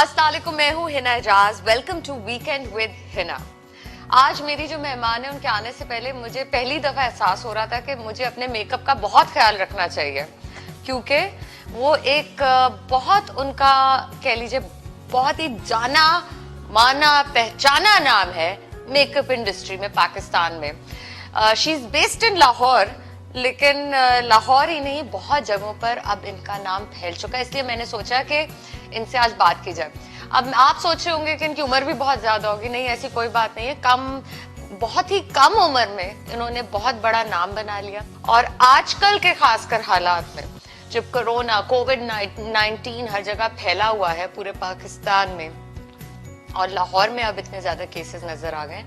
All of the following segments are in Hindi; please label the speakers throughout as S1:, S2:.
S1: अस्सलाम वालेकुम, मैं हूँ Hina Ejaz. Welcome to weekend with Hina. आज मेरी जो मेहमान है उनके आने से पहले मुझे पहली दफा एहसास हो रहा था कि मुझे अपने मेकअप का बहुत ख्याल रखना चाहिए, क्योंकि वो एक बहुत उनका कह लीजिए बहुत ही जाना माना पहचाना नाम है मेकअप इंडस्ट्री में पाकिस्तान में। She is based in Lahore, लेकिन लाहौर ही नहीं बहुत जगहों पर अब इनका नाम फैल चुका है, इसलिए मैंने सोचा कि इनसे आज बात की जाए। अब आप सोच रहे होंगे कि इनकी उम्र भी बहुत ज्यादा होगी। नहीं, ऐसी कोई बात नहीं है। बहुत ही कम उम्र में इन्होंने बहुत बड़ा नाम बना लिया। और आजकल के खासकर हालात में जब कोरोना कोविड-19 हर जगह फैला हुआ है पूरे पाकिस्तान में, और लाहौर में अब इतने ज्यादा केसेस नजर आ गए,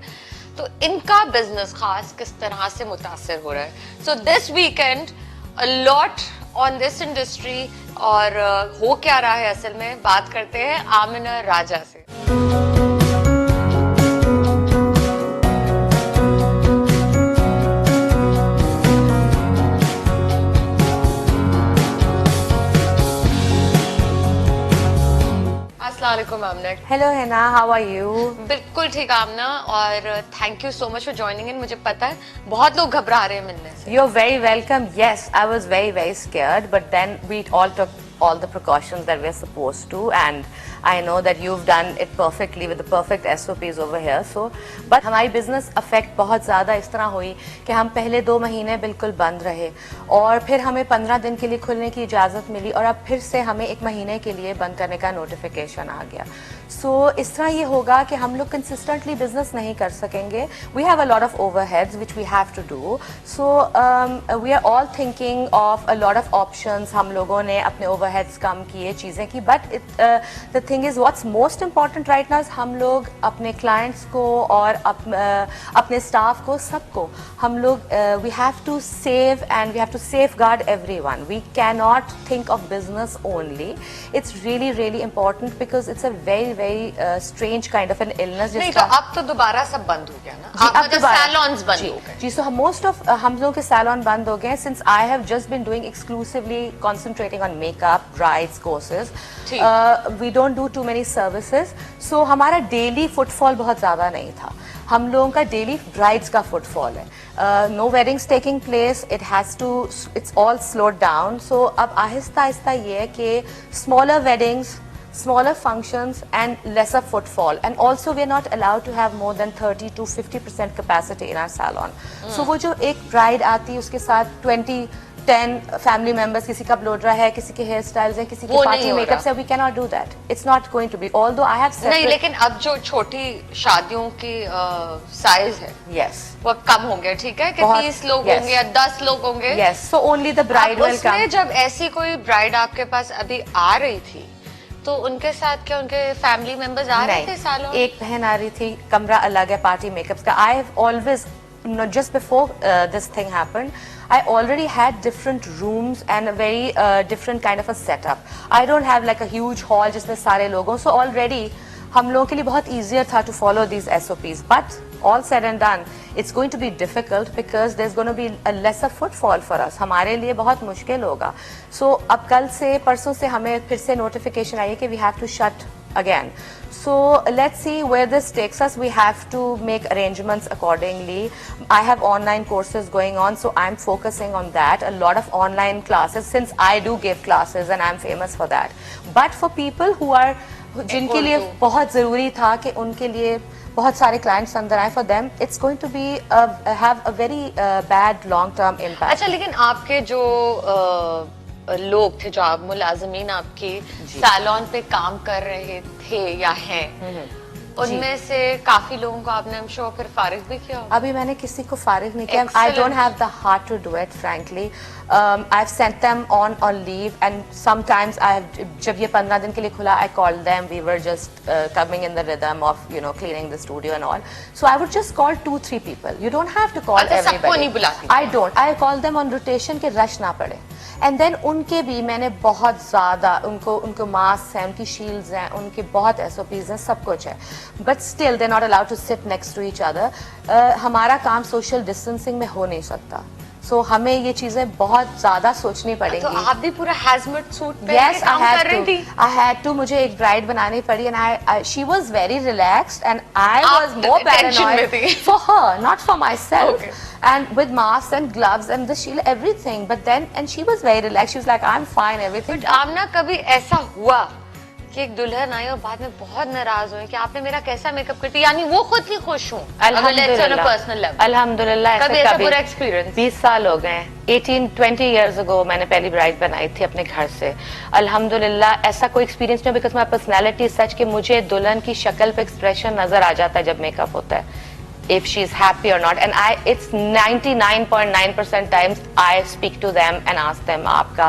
S1: तो इनका बिजनेस खास किस तरह से मुतासर हो रहा है। So this weekend a lot on this industry, और हो क्या रहा है असल में, बात करते हैं आमिना राजा से। अस्सलाम वालेकुम Amina.
S2: Hello Hina, how are you?
S1: बिल्कुल ठीक आमिना, और thank you so much for joining in. मुझे पता है बहुत लोग घबरा रहे हैं मिलने से।
S2: You are very welcome. Yes, I was very scared, but then we all took all the precautions that we're supposed to, and I know that you've done it perfectly with the perfect SOPs over here. So but हमारी business affect बहुत ज़्यादा इस तरह हुई कि हम पहले 2 महीने बिल्कुल बंद रहे, और फिर हमें 15 दिन के लिए खुलने की इजाज़त मिली, और अब फिर से हमें 1 महीने के लिए बंद करने का नोटिफिकेशन आ गया। So इस तरह ये होगा कि हम लोग consistently business नहीं कर सकेंगे. We have a lot of overheads which we have to do. So we are all thinking of a lot of options. हम लोगों ने अपने overheads कम किए, चीज़ें की, but the thing is what's most important right now is हम लोग अपने clients को और अपने staff को, सबको हम लोग we have to save and we have to safeguard everyone. We cannot think of business only. It's really important because it's a very strange kind of an illness.
S1: नहीं, तो अब तो दोबारा सब बंद हो गया ना, अब तो सैलून्स बंद हो गए।
S2: जी, so most of हम लोगों के सैलून बंद हो गए since I have just been doing exclusively concentrating on makeup, brides courses. We don't do too many services. So हमारा daily footfall बहुत ज़्यादा नहीं था। हम लोगों का daily brides का footfall है। No weddings taking place. It's all slowed down. So अब आहिस्ता आहिस्ता ये है कि smaller weddings, smaller functions and lesser footfall, and also we are not allowed to have more than 30 to 50% capacity in our salon. So वो जो एक bride आती है उसके साथ 10 family members, किसी का blow dry है, किसी के hair styles हैं, किसी के party makeups है, we cannot do that. It's not going to be. Although I have separate...
S1: नहीं, लेकिन अब जो छोटी शादियों की साइज है,
S2: yes,
S1: वो कम हो गया, ठीक है, कि 30 लोग होंगे या 10 लोग होंगे।
S2: yes, so only the bride will come.
S1: उसमें जब ऐसी कोई bride आपके पास अभी आ रही थी, तो उनके साथ क्या उनके फैमिली मेंबर्स आ रहे थे सालों?
S2: एक बहन आ रही थी, कमरा अलग है पार्टी मेकअप्स का। I have always, just before this thing happened, I already had different rooms and a very different kind of a setup. I don't have like a huge hall जिसमें सारे लोगों, so already हम लोगों के लिए बहुत easier था to follow these SOPs. But all said and done, it's going to be difficult because there's going to be a lesser footfall for us. हमारे लिए बहुत मुश्किल होगा. So अब कल से परसों से हमें फिर से notification आई है कि we have to shut again. So let's see where this takes us. We have to make arrangements accordingly. I have online courses going on, so I'm focusing on that. A lot of online classes, since I do give classes and I'm famous for that. But for people who are, जिनके लिए बहुत ज़रूरी था कि उनके लिए बहुत सारे clients अंदर आए, for them it's going to be have a very bad long term impact.
S1: अच्छा, लेकिन आपके जो लोग थे, जो आप मुलाजमीन आपके सैलून पे काम कर रहे थे या हैं, उनमें से काफी लोगों को आपने I'm sure फिर फारिग भी किया होगा।
S2: अभी मैंने किसी को फारिग नहीं किया। I don't have the heart to do it, frankly. I've sent them on leave, and sometimes जब ये 15 दिन के लिए खुला, I called them. We were just coming in the rhythm of cleaning the studio and all. So I would just call 2-3 people. You don't have to call everybody.
S1: सबको नहीं बुलाती?
S2: I don't. I call them on rotation के rush ना पड़े। And then उनके भी मैंने बहुत ज़्यादा उनको मास्क हैं, उनकी शील्ड्स हैं, उनके बहुत SOPs हैं, सब कुछ है, but still they're not allowed to sit next to each other. हमारा काम social distancing में हो नहीं सकता, सो हमें ये चीजें बहुत ज्यादा सोचनी पड़ेंगी।
S1: तो आप भी पूरा हैजमेट सूट पहन
S2: Yes,
S1: के काम कर रही थी?
S2: I had to. मुझे एक ब्राइड बनानी पड़ी and she was very relaxed and I was more
S1: tension में
S2: paranoid
S1: थी।
S2: for her, not for myself.
S1: Okay.
S2: And with masks and gloves and the shield, everything. But then, and she was very relaxed. She was like, I'm fine, everything.
S1: But आमना कभी ऐसा हुआ कि एक दुल्हन आई और बाद में बहुत नाराज हुई कि आपने मेरा कैसा मेकअप कर दिया, यानी वो खुद ही खुश हूँ
S2: अल्हम्दुलिल्लाह।
S1: कभी ऐसा पूरा एक्सपीरियंस?
S2: 20 साल हो गए, 18-20 years ago मैंने पहली ब्राइड बनाई थी अपने घर से। अल्हम्दुलिल्लाह ऐसा कोई एक्सपीरियंस नहीं, बिकॉज माई पर्सनैलिटी सच कि मुझे दुल्हन की शक्ल पे एक्सप्रेशन नजर आ जाता है जब मेकअप होता है, if she is happy or not, and it's 99.9% times I speak to them and ask them आपका,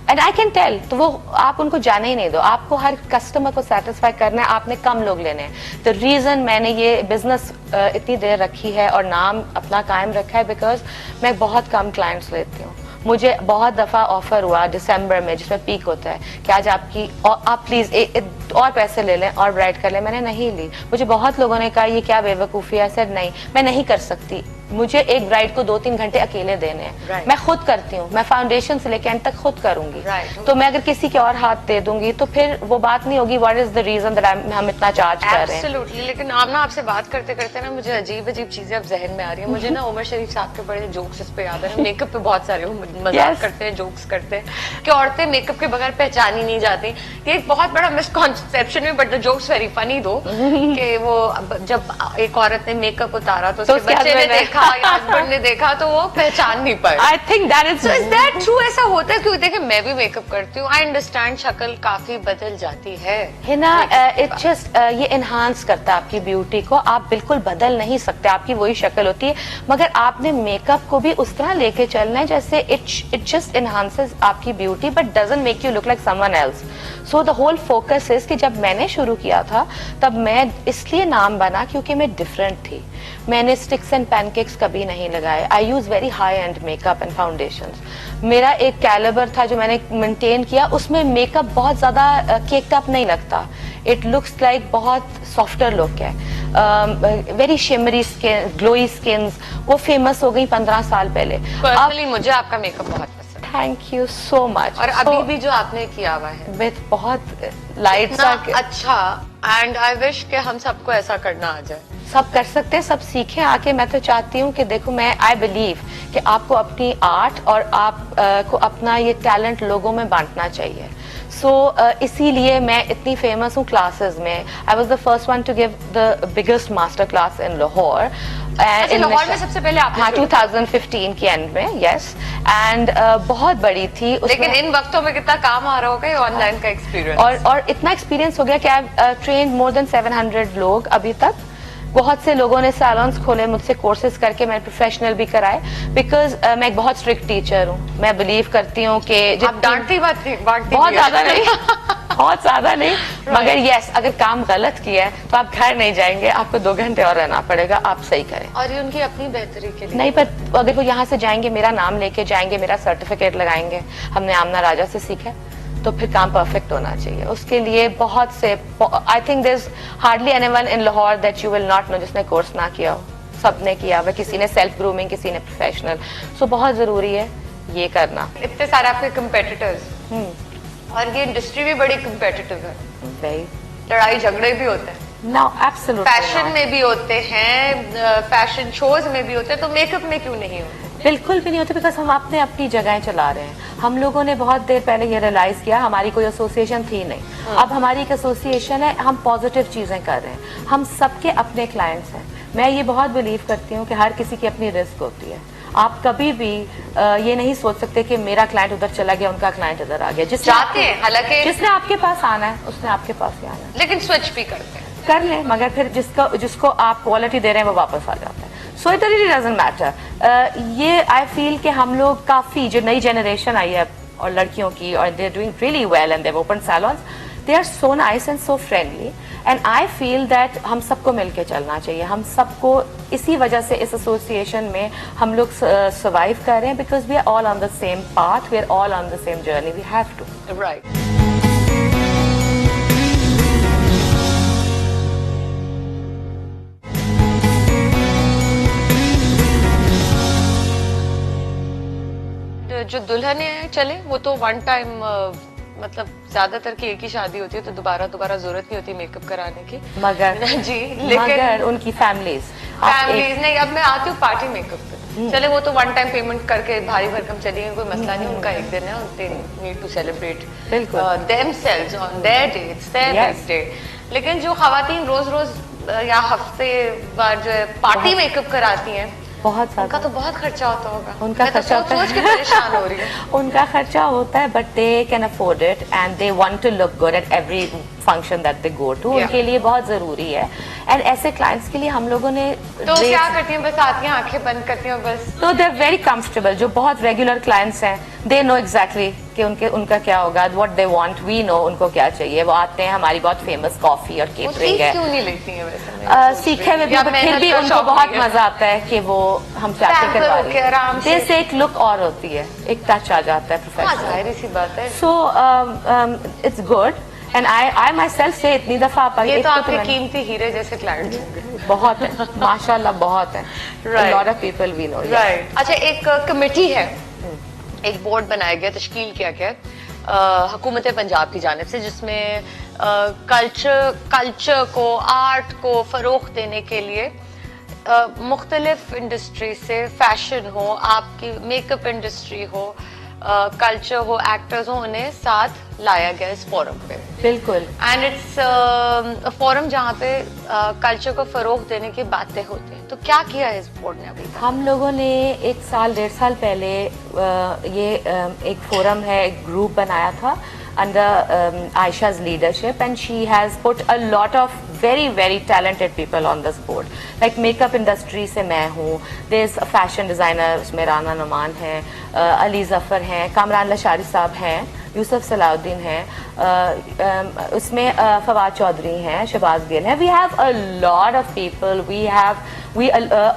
S2: and I can tell। तो वो आप उनको जाने ही नहीं दो, आपको हर कस्टमर को सेटिस्फाई करना है, आपने कम लोग लेने हैं। द रीजन मैंने ये बिजनेस इतनी देर रखी है और नाम अपना कायम रखा है बिकॉज मैं बहुत कम क्लाइंट्स लेती हूँ। मुझे बहुत दफा ऑफर हुआ दिसंबर में जिसमें पीक होता है कि आज आपकी आप प्लीज और पैसे ले लें और ब्राइड कर लें, मैंने नहीं ली। मुझे बहुत लोगों ने कहा ये क्या बेवकूफ़ी है, सर नहीं मैं नहीं कर सकती, मुझे एक ब्राइड को 2-3 घंटे अकेले देने हैं।
S1: Right.
S2: मैं खुद करती हूँ, मैं फाउंडेशन से लेके एंड तक खुद करूंगी।
S1: Right.
S2: तो मैं अगर किसी के और हाथ दे दूंगी तो फिर वो बात नहीं होगी what is the reason that हम इतना चार्ज कर रहे हैं।
S1: Absolutely. लेकिन आमना आपसे बात करते करते ना मुझे अजीब अजीब चीजें अब जहन में आ रही है। मुझे ना उमर शरीफ साहब के बड़े जोक्स इस पे याद है, मेकअप पे बहुत सारे वो मजाक
S2: Yes.
S1: करते हैं, जोक्स करते हैं कि औरतें मेकअप के बगैर पहचानी नहीं जाती। ये एक बहुत बड़ा मिसकॉन्सेप्शन है, but the jokes very funny दो कि वो जब एक औरत ने मेकअप उतारा तो उसके बच्चे ने देखा या हस्बैंड ने देखा तो वो पहचान नहीं पाए।
S2: I think that is
S1: So is that true? ऐसा होता है? क्योंकि देखिए मैं भी मेकअप करती हूँ, आई अंडरस्टैंड शक्ल काफी बदल जाती है
S2: ना, इट जस्ट ये एनहांस करता है आपकी ब्यूटी को। आप बिल्कुल बदल नहीं सकते, आपकी वही शक्ल होती है, मगर आपने मेकअप को भी उस तरह लेके चलना है जैसे इट जस्ट एनहांसेस आपकी beauty but doesn't make you look like someone else. So the whole focus is कि जब मैंने शुरू किया था तब मैं इसलिए नाम बना क्योंकि मैं डिफरेंट थी। मैंने स्टिक्स एंड पैनकेक्स कभी नहीं लगाए। I use very high end makeup and foundations. मेरा एक कैलिबर था जो मैंने मेंटेन किया, उसमें मेकअप बहुत ज्यादा केक्ड अप नहीं लगता, इट लुक्स लाइक बहुत सॉफ्टर लुक है। Very shimmery skin, glowy skins, वो फेमस हो गई 15 साल पहले।
S1: पर्सनली मुझे आपका मेकअप बहुत पसंद है।
S2: Thank you so much.
S1: और अभी भी जो आपने किया हुआ है
S2: विद बहुत लाइट सा
S1: अच्छा, एंड आई विश कि हम सबको ऐसा करना आ जाए।
S2: सब कर सकते हैं, सब सीखें आके। मैं तो चाहती हूँ कि देखो मैं आई बिलीव कि आपको अपनी आर्ट और आप को अपना ये टैलेंट लोगों में बांटना चाहिए। सो इसीलिए मैं इतनी फेमस हूँ क्लासेस में। I was the first one two give the biggest master class in Lahore.
S1: Lahore में सबसे पहले आपने
S2: हाँ 2015 के एंड में, यस। एंड बहुत बड़ी थी।
S1: लेकिन इन वक्तों में कितना काम आ रहा होगा ऑनलाइन का एक्सपीरियंस।
S2: और इतना एक्सपीरियंस हो गया कि आई ट्रेन मोर देन 700 लोग अभी तक। बहुत से लोगों ने सैलून्स खोले मुझसे कोर्सेज करके, मैंने प्रोफेशनल भी कराए बिकॉज मैं एक बहुत स्ट्रिक्ट टीचर हूँ। मैं बिलीव करती हूँ कि
S1: डांटती
S2: बहुत ज्यादा नहीं बहुत ज्यादा नहीं मगर यस, अगर काम गलत किया है तो आप घर नहीं जाएंगे, आपको 2 घंटे और रहना पड़ेगा, आप सही करें।
S1: और ये उनकी अपनी बेहतरी के लिए
S2: नहीं, पर अगर वो यहाँ से जाएंगे, मेरा नाम लेके जाएंगे, मेरा सर्टिफिकेट लगाएंगे, हमने आमना राजा से सीखा, तो फिर काम परफेक्ट होना चाहिए। उसके लिए बहुत से, I think there is hardly anyone in Lahore that you will not know जिसने कोर्स ना किया हो। सबने किया हुआ, किसी ने सेल्फ ग्रूमिंग, किसी ने प्रोफेशनल। सो बहुत जरूरी है ये करना।
S1: इतने सारे आपके कंपेटिटर्स और ये इंडस्ट्री भी बड़ी कंपेटिटिव है,
S2: वेरी
S1: लड़ाई झगड़े भी होते हैं।
S2: नो एब्सोल्युटली,
S1: फैशन में भी होते हैं, फैशन शोज में भी होते हैं, तो मेकअप में क्यों नहीं होते?
S2: बिल्कुल भी नहीं होते बिकॉज हम अपनी जगहें चला रहे हैं। हम लोगों ने बहुत देर पहले ये रियलाइज किया, हमारी कोई एसोसिएशन थी नहीं, अब हमारी एक एसोसिएशन है, हम पॉजिटिव चीजें कर रहे हैं, हम सबके अपने क्लाइंट्स हैं। मैं ये बहुत बिलीव करती हूँ कि हर किसी की अपनी रिस्क होती है। आप कभी भी ये नहीं सोच सकते कि मेरा क्लाइंट उधर चला गया, उनका क्लाइंट इधर आ गया। जिसने आपके पास आना है उसने आपके पास ही आना है।
S1: लेकिन स्विच भी करते हैं,
S2: कर लें, मगर फिर जिसको आप क्वालिटी दे रहे हैं वो वापस आ जाता है। So it really doesn't matter. ये आई फील कि हम लोग काफी, जो नई जनरेशन आई है और लड़कियों की, और they are doing really well and they have open salons, they are so nice and so friendly, and I feel that हम सबको मिलके चलना चाहिए। हम सबको इसी वजह से इस एसोसिएशन में हम लोग सर्वाइव कर रहे हैं, because we are all on the same path, we are all on the same journey, we have to.
S1: Right. जो दुल्हन है चले वो तो वन टाइम, मतलब ज्यादातर की एक ही शादी होती है तो दोबारा जरूरत नहीं होती मेकअप कराने की।
S2: मगर
S1: जी, लेकिन
S2: मगर उनकी फैमिलीज
S1: नहीं, अब मैं आती हूँ पार्टी मेकअप पे। चले वो तो वन टाइम पेमेंट करके भारी भरकम चली गई, कोई मसला नहीं, उनका एक दिन है, they need to celebrate themselves on their dates, their birthday. लेकिन जो खवातीन रोज रोज या हफ्ते बार जो है पार्टी मेकअप कराती हैं,
S2: बहुत
S1: उनका तो बहुत खर्चा होता होगा।
S2: उनका
S1: मैं तो
S2: खर्चा
S1: सोच के परेशान हो रही हूँ।
S2: उनका खर्चा होता है, but they can afford it and they want to look good at every function that they go to. उनके लिए बहुत जरूरी है। एंड ऐसे क्लाइंट्स के लिए हम लोगों ने
S1: तो क्या करती हैं, बस आती हैं, आंखें बंद करती हैं बस।
S2: तो दे आर वेरी कंफर्टेबल। जो बहुत रेगुलर क्लाइंट्स हैं, दे नो एग्जैक्टली कि उनका क्या होगा, what they want, we know उनको क्या चाहिए। वो आते हैं, हमारी बहुत फेमस कॉफी और केटरिंग है।
S1: क्यों नहीं लेती हैं वैसे?
S2: सीखे हुए फिर भी उनको बहुत मजा आता है कि वो हम चाहते करवा रहे हैं। से एक लुक और होती है, एक टच आ जाता है प्रोफेशनल।
S1: जाहिर सी बात है।
S2: So it's good and I my self से इतनी दफा आप
S1: ये तो आपके कीमती हीरे जैसे क्लाइंट्स होंगे।
S2: बहुत है माशाल्लाह, बहुत है।
S1: Right.
S2: Lot of people we know.
S1: Right. अच्छा, एक कमेटी है, एक बोर्ड बनाया गया, तश्कील किया गया हुकूमत पंजाब की जानिब से, जिसमें कल्चर को, आर्ट को फरोग देने के लिए मुख्तलिफ इंडस्ट्री से, फैशन हो, आपकी मेकअप इंडस्ट्री हो, कल्चर हो, एक्टर्स हो, उन्हें साथ लाया गया इस फोरम पे।
S2: बिल्कुल।
S1: एंड इट्स फोरम जहाँ पे कल्चर को फरोग देने की बातें होती हैं। तो क्या किया है इस बोर्ड ने अभी तक?
S2: हम लोगों ने 1 साल 1.5 साल पहले ये एक फोरम है, एक ग्रुप बनाया था under Aisha's leadership, and she has put a lot of very talented people on this board. Like makeup industry से मैं हूँ, there's a fashion designer उसमें राना नुमान है, अली जफर हैं, कामरान लशारी साहब हैं, यूसुफ सलाउद्दीन हैं, उसमें फवाद चौधरी हैं, शहबाज गिल हैं। We have a lot of people.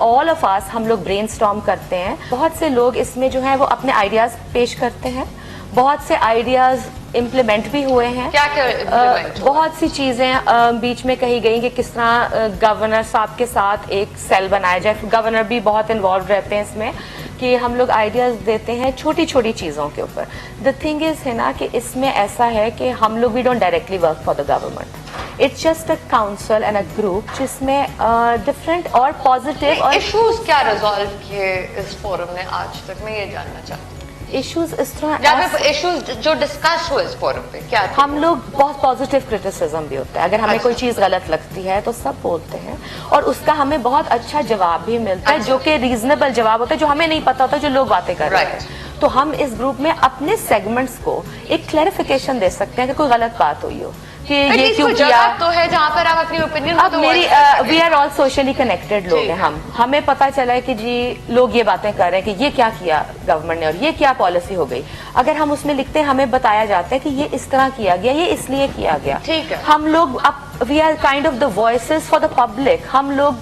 S2: All of us, हम लोग brainstorm करते हैं। बहुत से लोग इसमें जो हैं वो अपने आइडियाज पेश करते हैं। बहुत से आइडियाज इम्प्लीमेंट भी हुए हैं।
S1: क्या इम्प्लीमेंट?
S2: बहुत सी चीजें बीच में कही गई कि किस तरह गवर्नर साहब के साथ एक सेल बनाया जाए। गवर्नर भी बहुत इन्वॉल्व रहते हैं इसमें, कि हम लोग आइडियाज देते हैं छोटी छोटी चीजों के ऊपर। द थिंग इज है ना कि इसमें ऐसा है कि हम लोग we don't directly work for the government. It's just a council and a group जिसमें डिफरेंट और पॉजिटिव और
S1: इश्यूज क्या रिजॉल्व किए इस फोरम ने आज तक, मैं ये जानना चाहती हूँ।
S2: इश्यूज इस तरह
S1: इश्यूज जो डिस्कस हुए इस फोरम पे क्या थे?
S2: हम लोग बहुत पॉजिटिव क्रिटिसिज्म भी होता है। अगर हमें कोई चीज गलत लगती है तो सब बोलते हैं, और उसका हमें बहुत अच्छा जवाब भी मिलता है, जो कि रीजनेबल जवाब होता है, जो हमें नहीं पता होता, जो लोग बातें कर रहे हैं। तो हम इस ग्रुप में अपने सेगमेंट्स को एक क्लैरिफिकेशन दे सकते हैं अगर कोई गलत बात हुई हो कि ये क्यों किया।
S1: तो है जहाँ पर आप अपनी ओपिनियन
S2: अब मेरी we are all socially connected लोग हैं हम, हमें पता चला है कि जी लोग ये बातें कर रहे हैं कि ये क्या किया गवर्नमेंट ने और ये क्या पॉलिसी हो गई। अगर हम उसमें लिखते हैं, हमें बताया जाता है कि ये इस तरह किया गया, ये इसलिए किया गया।
S1: ठीक है।
S2: हम लोग अब we are kind of the voices for the public. हम लोग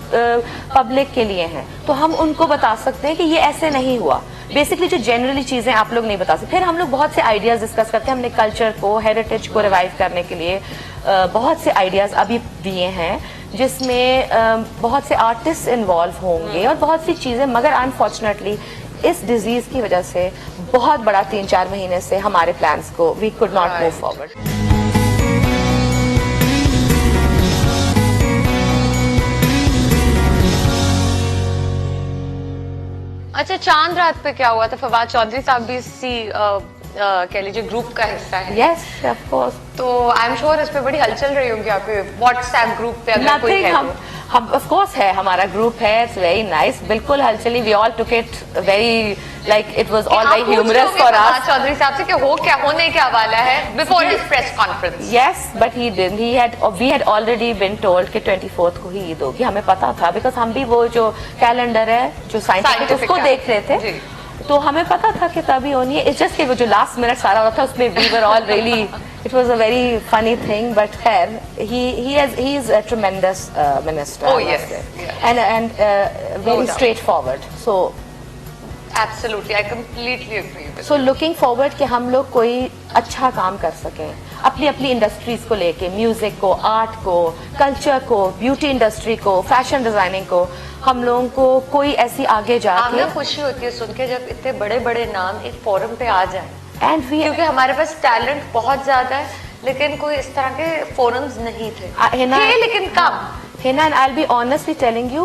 S2: पब्लिक के लिए हैं, तो हम उनको बता सकते हैं कि ये ऐसे नहीं हुआ। बेसिकली जो जनरली चीजें आप लोग नहीं बता सकते। फिर हम लोग बहुत से आइडियाज डिस्कस करते हैं। हमने कल्चर को, हेरिटेज को रिवाइव करने के लिए बहुत से आइडियाज अभी दिए हैं, जिसमें बहुत से आर्टिस्ट इन्वॉल्व होंगे और बहुत सी चीजें। मगर अनफॉर्चुनेटली इस डिजीज की वजह से बहुत बड़ा 3-4 महीने से हमारे प्लान्स को we could not move forward.
S1: अच्छा, चांद रात पे क्या हुआ था? फवाद चौधरी साहब भी इसी कह लीजिए ग्रुप का हिस्सा है।
S2: Yes of course.
S1: तो आई एम श्योर इस पे बड़ी हलचल रही होगी आपके व्हाट्सएप ग्रुप पे, अगर कोई है।
S2: हम ऑफ कोर्स है, हमारा ग्रुप है, इट्स वेरी नाइस, बिल्कुल हलचली। We all took it very like it was all very humorous for us.
S1: Chaudhary साहब से कि हो क्या होने क्या वाला है before his press conference.
S2: Yes, but he didn't. We had already been told कि 24th को ही ईद होगी। हमें पता था, बिकॉज हम भी वो जो कैलेंडर है जो साइंटिफिक उसको देख रहे थे, तो हमें पता था कि तभी होनी है। इट्स जस्ट कि वो जो लास्ट मिनट सारा हो रहा था उसमें we were all really, it was a very funny thing, but he is a tremendous minister.
S1: Oh yes,
S2: and very straightforward. So
S1: absolutely, I completely agree.
S2: So looking forward कि हम लोग कोई अच्छा काम कर सकें अपनी अपनी इंडस्ट्रीज को लेके, म्यूजिक को, आर्ट को, कल्चर को, ब्यूटी इंडस्ट्री को, फैशन डिजाइनिंग को, हम लोगों को कोई ऐसी आगे जाके।
S1: हमें खुशी होती है सुन के जब इतने बड़े बड़े नाम एक फोरम पे आ जाए,
S2: एंड वी,
S1: क्योंकि हमारे पास टैलेंट बहुत ज्यादा है लेकिन कोई इस तरह के फोरम्स नहीं थे, लेकिन कम।
S2: Hina, and I'll be honestly telling you,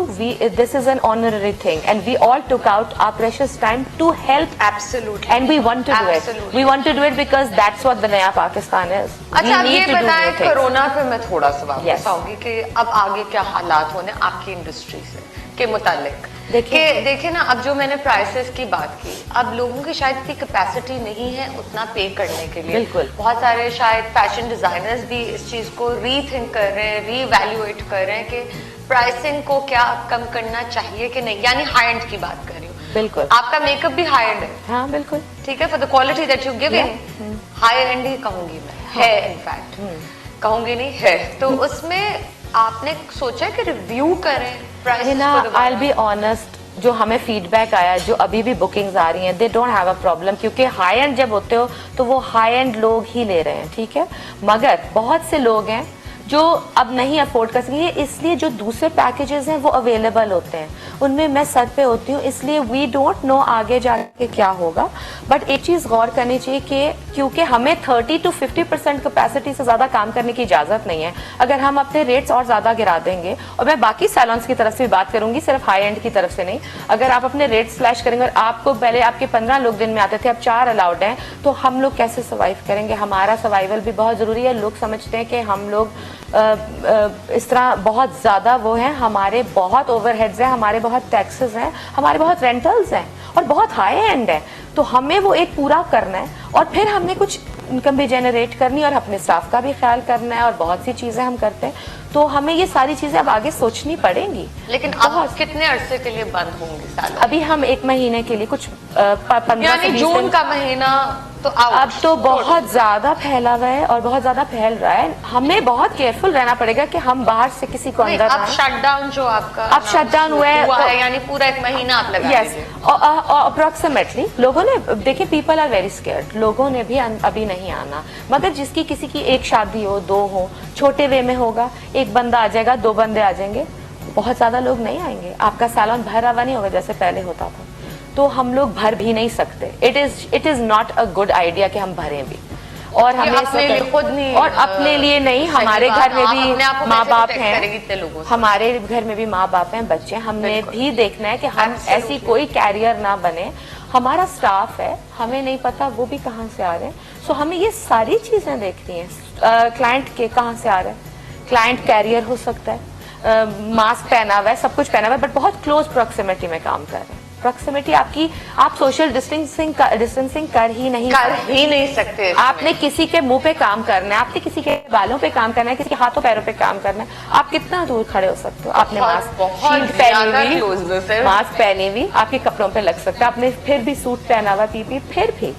S2: this is an honorary thing, and we all took out our precious time to help.
S1: Absolutely.
S2: And we want to do it. We want to do it because that's what the Naya Pakistan is.
S1: अच्छा, अब ये बताएं, कोरोना पे मैं थोड़ा सा वापस
S2: Yes.
S1: आऊंगी कि अब आगे क्या हालात होने आपकी इंडस्ट्री से के मुतालिक। देखिए ना, अब जो मैंने प्राइसेस की बात की, अब लोगों की शायद इतनी कैपेसिटी नहीं है उतना पे करने के लिए।
S2: बिल्कुल।
S1: बहुत सारे शायद फैशन डिजाइनर्स भी इस चीज को रीथिंक कर रहे हैं, रीवैल्यूएट कर रहे हैं कि प्राइसिंग को क्या कम करना चाहिए कि नहीं, यानी हाई एंड की बात कर रही हूँ।
S2: बिल्कुल।
S1: आपका मेकअप भी हाई एंड है।
S2: हाँ बिल्कुल।
S1: ठीक है, for the quality that you giving, high and he कहूंगी मैं, है इनफैक्ट, कहूंगी नहीं है। तो उसमें आपने सोचा कि रिव्यू करें प्राइसेस को?
S2: I'll be honest, जो हमें फीडबैक आया, जो अभी भी बुकिंग्स आ रही हैं, they don't have a problem, क्योंकि हाई एंड जब होते हो तो वो हाई एंड लोग ही ले रहे हैं, ठीक है। मगर बहुत से लोग हैं जो अब नहीं अफोर्ड कर सकेंगे, इसलिए जो दूसरे पैकेजेस हैं वो अवेलेबल होते हैं, उनमें मैं सर पे होती हूँ, इसलिए वी डोंट नो आगे जाके क्या होगा। बट एक चीज़ गौर करनी चाहिए कि क्योंकि हमें 30 to 50% कैपेसिटी से ज़्यादा काम करने की इजाज़त नहीं है। अगर हम अपने रेट्स और ज़्यादा गिरा देंगे, और मैं बाकी सैलॉन्स की तरफ से भी बात करूंगी, सिर्फ हाई एंड की तरफ से नहीं, अगर आप अपने रेट स्लैश करेंगे और आपको पहले आपके 15 लोग दिन में आते थे, अब 4 अलाउड हैं, तो हम लोग कैसे सर्वाइव करेंगे? हमारा सर्वाइवल भी बहुत ज़रूरी है। लोग समझते हैं कि हम लोग इस तरह बहुत ज़्यादा वो हैं, हमारे बहुत ओवरहेड्स हैं, हमारे बहुत टैक्सेस हैं, हमारे बहुत रेंटल्स हैं और बहुत हाई एंड है, तो हमें वो एक पूरा करना है और फिर हमने कुछ इनकम भी जनरेट करनी है और अपने स्टाफ का भी ख्याल करना है और बहुत सी चीज़ें हम करते हैं, तो हमें ये सारी चीज़ें अब आगे सोचनी पड़ेंगी।
S1: लेकिन अब कितने अरसे के लिए बंद होंगे सैलून?
S2: अभी हम 1 महीने के लिए, कुछ 15 से 20
S1: जून का महीना तो
S2: अब तो बहुत ज्यादा फैला हुआ है और बहुत ज्यादा फैल रहा है। हमें बहुत केयरफुल रहना पड़ेगा कि हम बाहर से किसी को अंदर
S1: अब शटडाउन जो आपका
S2: अब शटडाउन हुआ है,
S1: यानी पूरा 1 महीना आप लगा
S2: यस अप्रोक्सीमेटली। लोगों ने देखिए, पीपल आर वेरी स्केयर्ड, लोगों ने भी अभी नहीं आना, मगर जिसकी किसी की एक शादी हो, 2 हो, छोटे वे में होगा, 1 बंदा आ जाएगा, 2 बंदे आ जाएंगे, बहुत ज्यादा लोग नहीं आएंगे, आपका सैलून भरा हुआ नहीं होगा जैसे पहले होता था, तो हम लोग भर भी नहीं सकते। It is not a good idea कि हम भरें भी, और हमें
S1: अपने लिए खुद नहीं,
S2: और अपने लिए नहीं, हमारे घर में भी माँ बाप हैं, हमारे घर में भी माँ बाप हैं, बच्चे, हमने भी देखना है कि हम ऐसी कोई कैरियर ना बने। हमारा स्टाफ है, हमें नहीं पता वो भी कहाँ से आ रहे हैं, सो हमें ये सारी चीजें देखनी है। क्लाइंट के कहाँ से आ रहे हैं, क्लाइंट कैरियर हो सकता है, मास्क पहना हुआ है, सब कुछ पहना हुआ है, बट बहुत क्लोज प्रॉक्सिमिटी में काम कर रहे हैं। प्रॉक्सिमिटी आपकी, आप सोशल डिस्टेंसिंग कर ही नहीं सकते। आपने किसी के मुंह पे काम करना है, आपने किसी के बालों पे काम करना है, किसी के हाथों पैरों पे काम करना है, आप कितना दूर खड़े हो सकते हो? आपने मास्क पहनी हुई आपके कपड़ों पे लग सकता है, आपने फिर भी सूट पहना हुआ, पीपी, फिर भी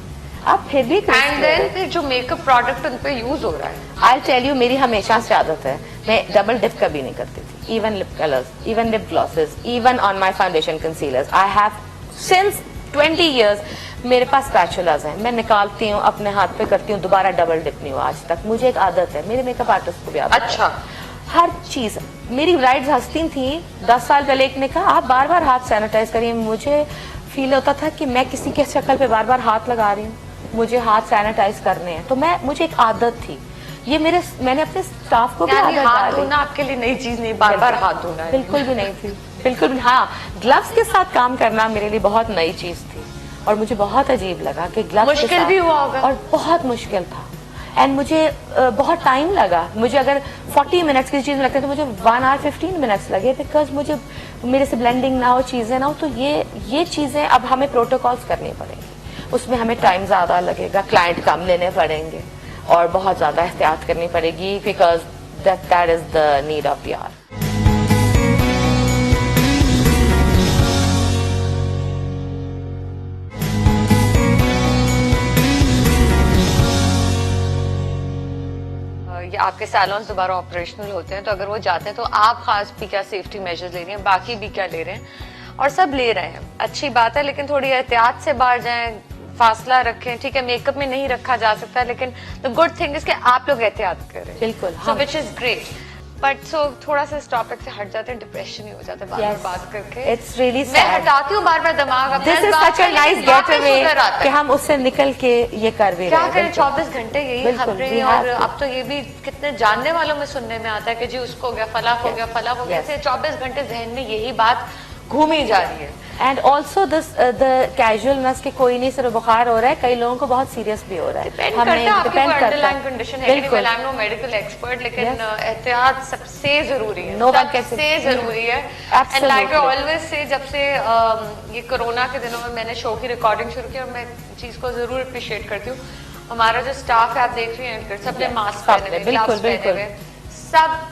S2: आप फिर भी
S1: एंड देन जो मेकअप प्रोडक्ट उन पे यूज हो रहा है,
S2: आई टेल यू, मेरी हमेशा से आदत है, मैं डबल डिप कभी नहीं करती थी। Even lip colours, even lip glosses, even on my foundation concealers, I have since 20 years मेरे पास स्पैचुलास हैं, मैं निकालती हूँ, अपने हाथ पे करती हूँ, दोबारा डबल डिप नहीं हुआ आज तक। मुझे एक आदत है, मेरे मेकअप आर्टिस्ट को भी आदत है।
S1: अच्छा,
S2: हर चीज, मेरी ब्राइड्स हंसती थी 10 साल पहले, एक ने कहा आप बार बार हाथ सैनिटाइज करिए। मुझे फील होता था कि मैं किसी के शक्ल पे बार बार हाथ लगा रही हूँ, मुझे हाथ सैनिटाइज करने हैं, तो मुझे एक आदत थी, ये मैंने अपने स्टाफ को भी आदत
S1: हाथ धोना आपके लिए नई चीज नहीं, बार बार हाथ धोना
S2: बिल्कुल भी नहीं थी, बिल्कुल भी। हाँ, ग्लव्स के साथ काम करना मेरे लिए बहुत नई चीज थी और मुझे बहुत अजीब लगा कि ग्लव्स
S1: मुश्किल भी हुआ होगा,
S2: और बहुत मुश्किल था, एंड मुझे बहुत टाइम लगा। मुझे अगर 40 मिनट्स की चीज में लगता है तो मुझे 1 hour 15 मिनट्स लगे, बिकॉज मुझे मेरे से ब्लेंडिंग ना हो, चीजें ना हो, तो ये चीजें अब हमें प्रोटोकॉल्स करनी पड़ेंगी, उसमें हमें टाइम ज्यादा लगेगा, क्लाइंट कम लेने पड़ेंगे और बहुत ज्यादा एहतियात करनी पड़ेगी, because that is the need of the hour.
S1: ये आपके सैलून्स दोबारा ऑपरेशनल होते हैं, तो अगर वो जाते हैं तो आप खास भी क्या सेफ्टी मेजर्स ले रही हैं, बाकी भी क्या ले रहे हैं, और सब ले रहे हैं, अच्छी बात है, लेकिन थोड़ी एहतियात से बाहर जाएं, फासला रखें, ठीक है मेकअप में नहीं रखा जा सकता, लेकिन द गुड थिंग इज कि आप लोग एहतियात करें,
S2: बिल्कुल,
S1: so which is great. But so थोड़ा सा इस टॉपिक से हट जाते हैं, डिप्रेशन ही हो जाता है बार-बार बात करके।
S2: It's really
S1: मैं
S2: sad.
S1: हटाती हूँ बार-बार दिमाग अपना
S2: This is
S1: इस बात
S2: such a
S1: से,
S2: nice
S1: लेकिन वापस
S2: getaway
S1: उधर आता है।
S2: कि हम उससे निकल के ये कर भी
S1: क्या
S2: रहे हैं।
S1: करें,
S2: बिल्कुल।
S1: 24 घंटे यही
S2: बिल्कुल,
S1: खबरें,
S2: we
S1: और
S2: have to.
S1: अब तो ये भी कितने जानने वालों में सुनने में आता है कि जी उसको हो गया, फला हो गया, फला हो गया,
S2: Yes.
S1: ऐसे 24 घंटे जहन में यही बात घूमी जा रही है।
S2: And also this the casualness के कोई नहीं सिर्फ बुखार हो रहा है, कई लोगों को बहुत सीरियस भी हो रहा है।
S1: डिपेंड करता है आपकी कोई अंडरलाइन कंडीशन है कि नहीं।
S2: बिल्कुल।
S1: Well I am no medical expert, लेकिन
S2: Yes.
S1: एहतियात सबसे जरूरी है,
S2: No one can
S1: सबसे
S2: say-
S1: जरूरी है। And
S2: Absolutely.
S1: Like I always say, जब से ये कोरोना के दिनों में मैंने शो की रिकॉर्डिंग शुरू की, और मैं चीज को जरूर अप्रिशिएट करती हूँ, हमारा जो स्टाफ है आप देख रही हैं, सबने मास्क पहने हुए,
S2: बिल्कुल,
S1: ग्लव्स पहने
S2: बिल्कुल।
S1: हुए,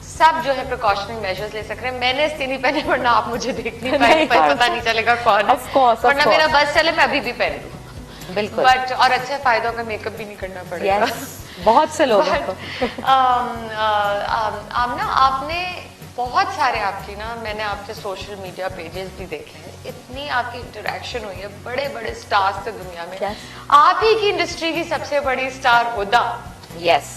S1: सब जो है प्रिकॉशनिंग मेजर्स ले सक रहे हैं। मैंने इसलिए नहीं पहने, वरना आप मुझे देख नहीं पाए,
S2: नहीं,
S1: पता नहीं चलेगा कौन है।
S2: Of course, of
S1: वरना
S2: courस।
S1: मेरा बस चले मैं अभी भी पहन लूं।
S2: बिल्कुल।
S1: बट और अच्छे फायदों का मेकअप भी नहीं करना पड़ेगा।
S2: Yes. बहुत से लोगों को।
S1: आमना, आपने बहुत सारे आपकी ना, मैंने आपके सोशल मीडिया पेजेस भी देखे हैं, इतनी आपकी इंटरेक्शन हुई है बड़े बड़े स्टार्स से दुनिया में।
S2: Yes.
S1: आप ही की इंडस्ट्री की सबसे बड़ी star Huda,
S2: Yes.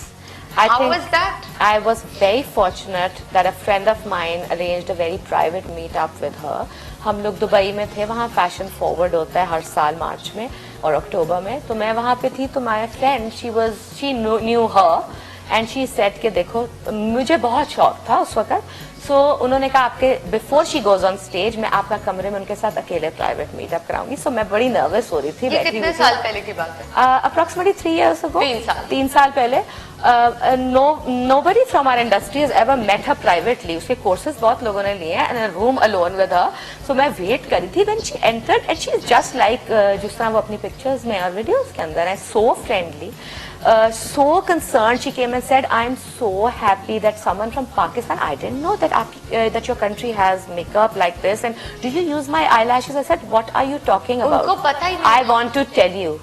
S1: How was that?
S2: I was very fortunate that a friend of mine arranged a very private meet-up with her. हम लोग दुबई में थे, वहाँ फैशन फॉरवर्ड होता है हर साल मार्च में और अक्टूबर में, तो मैं वहाँ पे थी, तो my friend she knew her and she said कि देखो, मुझे बहुत शौक था उस वक्त, सो उन्होंने कहा आपके before she goes on stage मैं आपका कमरे में उनके साथ अकेले प्राइवेट मीटअप कराऊंगी। सो मैं बड़ी नर्वस हो रही थी।
S1: ये कितने साल पहले की बात है?
S2: Approximately 3 years ago।
S1: 3
S2: साल पहले। Nobody from our industry has ever met her privately. उसके कोर्सेज बहुत लोगों ने लिए हैं, and a room alone with her. So मैं वेट करी थी when she entered and she is just like जिस तरह वो अपनी पिक्चर्स में और वीडियोस के अंदर है, so friendly, so concerned. She came and said, I am so happy that someone from Pakistan, I didn't know that that your country has makeup like this, and do you use my eyelashes? I said, what are you talking about?
S1: उनको पता ही नहीं।
S2: I want to tell you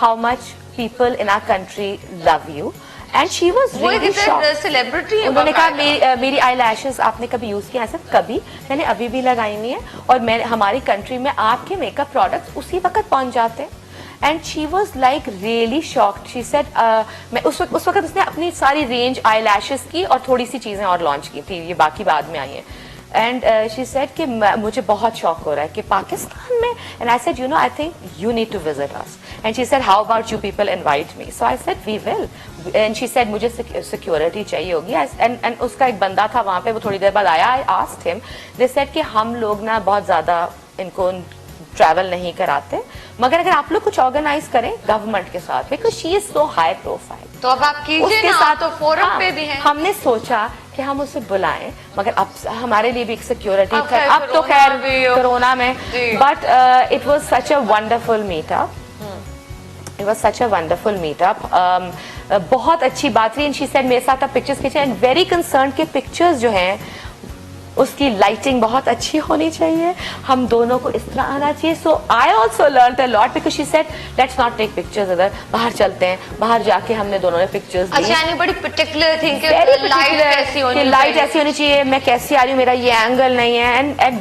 S2: how much people in our country love you. And she was really shocked.
S1: Celebrity है।
S2: उन्होंने कहा मेरी आई लैशेज आपने कभी यूज किया? ऐसा कभी, मैंने अभी भी लगाई नहीं है, और मैं हमारी कंट्री में आपके मेकअप प्रोडक्ट्स उसी वक्त पहुंच जाते हैं। And she was like really shocked. She said मैं उस वक्त उसने अपनी सारी रेंज आई लैशेज की और थोड़ी सी चीजें और लॉन्च की थी, ये बाकी बाद में आई हैं। एंड शी सेड कि मुझे बहुत शौक हो रहा है कि पाकिस्तान में, and I said you know I think you need to visit us, and she said how about you people invite me, so I said we will, and she said मुझे सिक्योरिटी चाहिए होगी, एंड उसका एक बंदा था वहाँ पे, वो थोड़ी देर बाद आया, I asked him, they said कि हम लोग ना बहुत ज्यादा इनको ट्रैवल नहीं कराते, मगर अगर आप लोग कुछ ऑर्गेनाइज करें गवर्नमेंट के साथ, because she is so high profile,
S1: तो अब आप कीजिए
S2: उसके
S1: ना,
S2: साथ
S1: तो फोरम
S2: हाँ,
S1: पे भी हैं।
S2: हमने सोचा कि हम उसे बुलाएं, मगर अब हमारे लिए भी एक सिक्योरिटी
S1: अब खैर
S2: अब तो
S1: कोरोना
S2: खैर
S1: भी हो।
S2: कोरोना में,
S1: जी।
S2: But it was such a wonderful meetup, it was such a wonderful meetup, बहुत अच्छी बात थी। एंड शी सेड मेरे साथ आप पिक्चर्स खींचे, एंड वेरी कंसर्न के पिक्चर्स जो हैं उसकी लाइटिंग बहुत अच्छी होनी चाहिए, हम दोनों को इस तरह आना चाहिए। So I also learn a lot, because she said let's not take pictures इधर, बाहर चलते हैं, बाहर जाके हमने दोनों ने पिक्चर्स ली।
S1: अच्छा, यानी बड़ी पर्टिकुलर थिंग कि
S2: Very
S1: लाइट
S2: particular
S1: ऐसी होनी
S2: कि लाइट
S1: चाहिए।
S2: ऐसी होनी चाहिए, मैं कैसी आ रही हूँ, मेरा ये एंगल नहीं है, and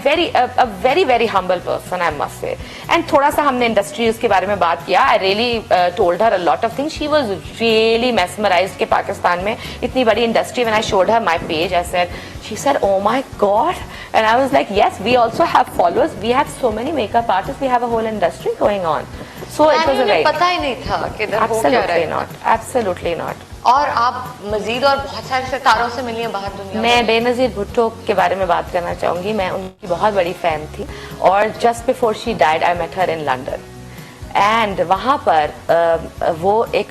S2: very very humble person I must say. And थोड़ा सा हमने इंडस्ट्रीज के बारे में बात किया, I really told her a lot of things, she was really mesmerised कि पाकिस्तान में इतनी बड़ी industry. When I showed her my page I said, she said oh my god, and I was like yes, we also have followers, we have so many makeup artists, we have a whole industry going on, so it was a very,
S1: पता ही नहीं था कि इधर हो क्या रहा
S2: absolutely
S1: है।
S2: not, absolutely not।
S1: और आप मजीद और बहुत सारे सितारों से मिली हैं बाहर दुनिया में।
S2: मैं बेनजीर भुट्टो के बारे में बात करना चाहूंगी, मैं उनकी बहुत बड़ी फैन थी, और just before she died I met her in London, and वहाँ पर वो एक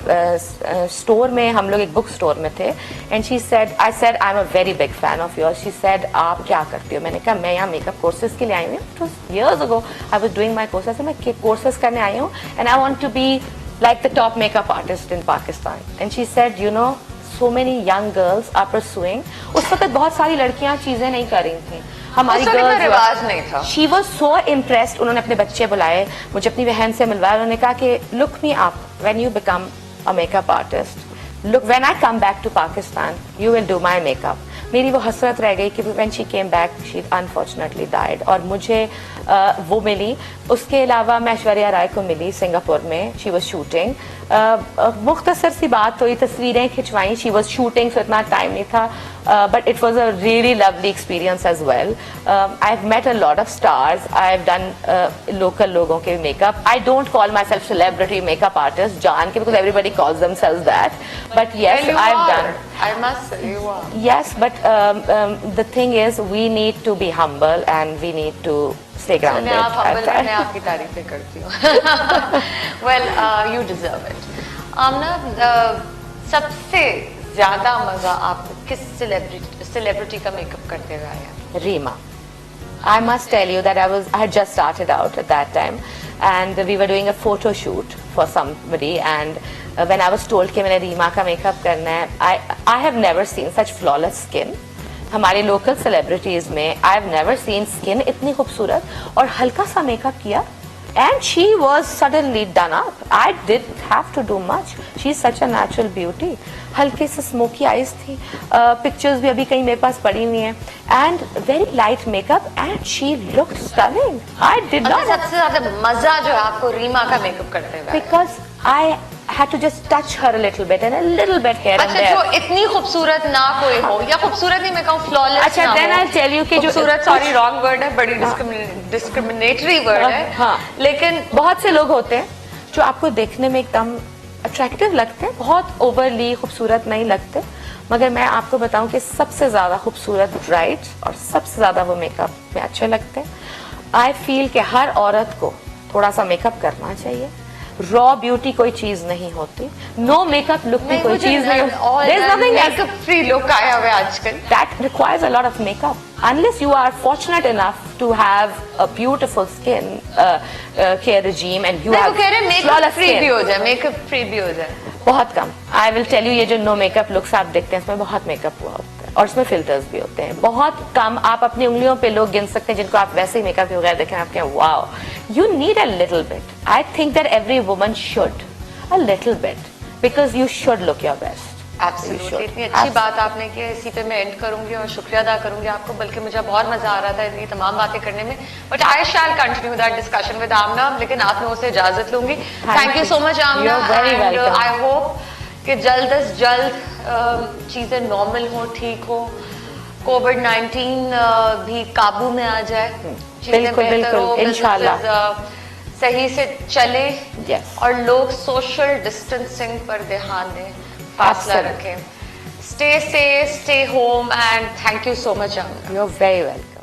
S2: स्टोर में, हम लोग एक बुक स्टोर में थे, and she said, I said I am a very big fan of yours, she said आप क्या करती हो? मैंने कहा मैं यहाँ मेकअप कोर्सेज के लिए आई हूँ, it was years ago I was doing my courses, मैं कोर्सेज करने आई हूँ, and I want to be like the top makeup artist in Pakistan. And she said, you know, so many young girls are pursuing. उस वक्त बहुत सारी लड़कियां चीजें नहीं कर रही थी, हमारी
S1: उस वक्त इतना रिवाज नहीं था।
S2: She was so impressed. उन्होंने अपने बच्चे बुलाए, मुझे अपनी बहन से मिलवाया, उन्होंने कहा कि look me up when you become a makeup artist. look, when I come back to Pakistan, you will do my makeup. मेरी वो हसरत रह गई कि when she came back, she unfortunately died. और मुझे वो मिली. उसके अलावा मैं ऐश्वर्या राय को मिली सिंगापुर में. She was shooting. मुख्तसर सी बात हुई, तस्वीरें खिंचवाई. She was shooting, so इतना टाइम नहीं था. But it was a really lovely experience as well. I've met a lot of stars. I've done local लोगों के makeup. I don't call myself celebrity makeup artist, जान के, because everybody calls themselves that. But yes,
S1: Well, you
S2: I've
S1: are.
S2: done.
S1: I must say you are.
S2: Yes, but the thing is, we need to be humble and we need to stay grounded.
S1: आप humble
S2: at
S1: हैं, मैं
S2: times.
S1: आपकी तारीफें करती हूँ. Well, you deserve it. आमना, सबसे ज्यादा मजा आपको किस सेलिब्रिटी का मेकअप करते हुए आया?
S2: Reema. I must tell you that I had just started out at that time, and we were doing a photo shoot for somebody, and when I was told कि मैंने रीमा का मेकअप करना है, I have never seen such flawless skin. हमारे लोकल सेलिब्रिटीज में I have never seen skin इतनी खूबसूरत, और हल्का सा मेकअप किया and she was suddenly done up. I didn't have to do much. She's such a natural beauty. हल्के से स्मोकी आईज थी. पिक्चर्स भी अभी कहीं मेरे पास पड़ी हुई हैं. And very light makeup and she looked stunning. I did not.
S1: सबसे ज्यादा मजा जो है आपको रीमा का मेकअप करते हुए आया?
S2: Because I had to just touch her a little bit and a little bit here and
S1: अच्छा,
S2: there.
S1: जो इतनी खूबसूरत ना कोई हो, या खूबसूरत नहीं मैं कहूँ फ्लॉलेस
S2: अच्छा,
S1: ना
S2: then
S1: हो.
S2: I'll tell you कि जो
S1: खूबसूरत, सॉरी रॉन्ग वर्ड है, बड़ी डिस्क्रिमिनेटरी वर्ड है.
S2: हाँ.
S1: लेकिन
S2: बहुत से लोग होते हैं जो आपको देखने में एकदम अट्रैक्टिव लगते हैं, बहुत ओवरली खूबसूरत नहीं लगते, मगर मैं आपको बताऊं कि सबसे ज्यादा खूबसूरत ब्राइट और सबसे ज्यादा वो मेकअप में अच्छे लगते हैं. आई फील कि हर औरत को थोड़ा सा मेकअप करना चाहिए. रॉ ब्यूटी कोई चीज नहीं होती. नो मेकअप लुक भी कोई चीज नहीं होती. There's nothing
S1: makeup free look आया हुआ है आजकल.
S2: that requires a lot of makeup. Unless you are fortunate enough to have a beautiful skin care regime and you
S1: नहीं,
S2: have
S1: वो कह रहे हैं मेकअप
S2: flawless
S1: फ्री भी
S2: skin.
S1: हो जाए, मेकअप फ्री भी हो जाए.
S2: बहुत कम. I will tell you, ये जो नो मेकअप लुक्स आप देखते हैं इसमें बहुत मेकअप हुआ होता है और इसमें फिल्टर्स भी होते हैं. बहुत कम. आप अपनी उंगलियों पे लोग गिन सकते हैं जिनको आप वैसे ही मेकअप के बगैर देखें आप कहें wow. You need a little bit. I think that every woman should a little bit because you should look your best.
S1: Absolutely. इतनी अच्छी बात आपने की है. इसी पे मैं एंड करूंगी और शुक्रिया अदा करूंगी आपको. बल्कि मुझे बहुत मजा आ रहा था ये तमाम बातें करने में. But I shall continue that discussion with Amna. लेकिन आप लोगों से इजाजत लूंगी. Thank you so much Amna.
S2: You're very welcome.
S1: I hope कि जल्द अज जल्द चीजें नॉर्मल हो, ठीक हो, कोविड-19 भी काबू में आ जाए, चीजें
S2: बिल्कुल,
S1: बेहतर हो,
S2: बिल्कुल, इंशाल्लाह.
S1: businesses, सही से चले.
S2: Yes.
S1: और लोग सोशल डिस्टेंसिंग पर ध्यान दें, फासला
S2: Absolutely.
S1: रखें. Stay safe, stay home, and thank you so much, Amna.
S2: You're very welcome.